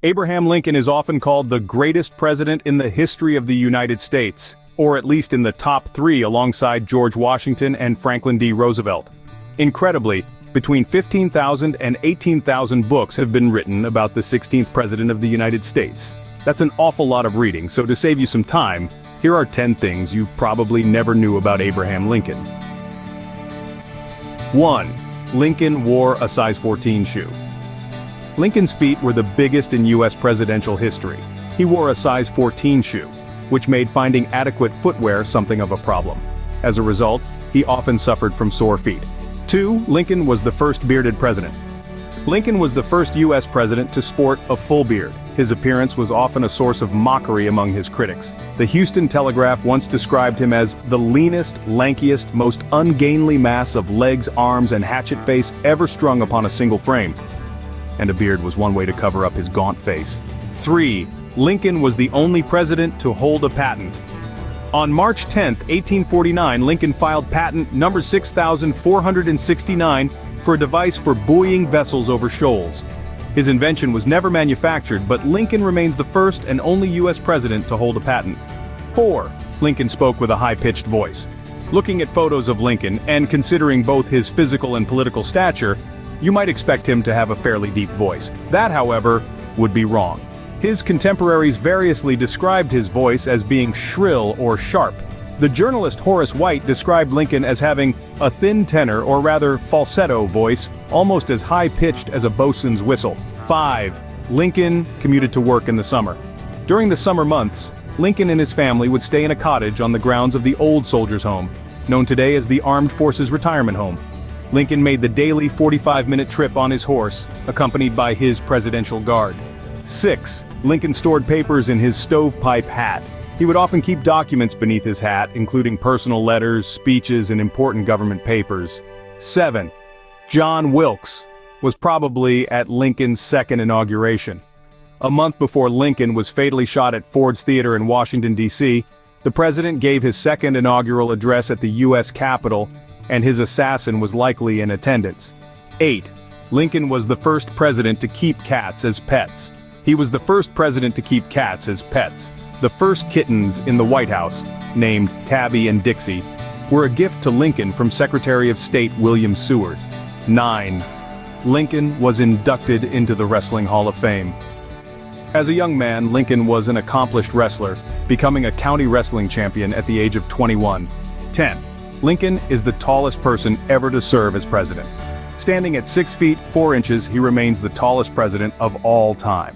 Abraham Lincoln is often called the greatest president in the history of the United States, or at least in the top three alongside George Washington and Franklin D. Roosevelt. Incredibly, between 15,000 and 18,000 books have been written about the 16th President of the United States. That's an awful lot of reading, so to save you some time, here are 10 things you probably never knew about Abraham Lincoln. 1. Lincoln wore a size 14 shoe. Lincoln's feet were the biggest in U.S. presidential history. He wore a size 14 shoe, which made finding adequate footwear something of a problem. As a result, he often suffered from sore feet. 2. Lincoln was the first bearded president. Lincoln was the first U.S. president to sport a full beard. His appearance was often a source of mockery among his critics. The Houston Telegraph once described him as the leanest, lankiest, most ungainly mass of legs, arms, and hatchet face ever strung upon a single frame. And a beard was one way to cover up his gaunt face. 3. Lincoln was the only president to hold a patent. On March 10, 1849, Lincoln filed patent number 6469 for a device for buoying vessels over shoals. His invention was never manufactured, but Lincoln remains the first and only U.S. president to hold a patent. 4. Lincoln spoke with a high-pitched voice. Looking at photos of Lincoln, and considering both his physical and political stature, you might expect him to have a fairly deep voice. That, however, would be wrong. His contemporaries variously described his voice as being shrill or sharp. The journalist Horace White described Lincoln as having a thin tenor, or rather falsetto voice, almost as high-pitched as a bosun's whistle. 5. Lincoln commuted to work in the summer. During the summer months, Lincoln and his family would stay in a cottage on the grounds of the Old Soldiers' Home, known today as the Armed Forces Retirement Home. Lincoln made the daily 45-minute trip on his horse, accompanied by his presidential guard. 6. Lincoln stored papers in his stovepipe hat. He would often keep documents beneath his hat, including personal letters, speeches, and important government papers. 7. John Wilkes was probably at Lincoln's second inauguration. A month before Lincoln was fatally shot at Ford's Theater in Washington, D.C., the president gave his second inaugural address at the U.S. Capitol, and his assassin was likely in attendance. 8. Lincoln was the first president to keep cats as pets. He was the first president to keep cats as pets. The first kittens in the White House, named Tabby and Dixie, were a gift to Lincoln from Secretary of State William Seward. 9. Lincoln was inducted into the Wrestling Hall of Fame. As a young man, Lincoln was an accomplished wrestler, becoming a county wrestling champion at the age of 21. 10. Lincoln is the tallest person ever to serve as president. Standing at 6 feet 4 inches, he remains the tallest president of all time.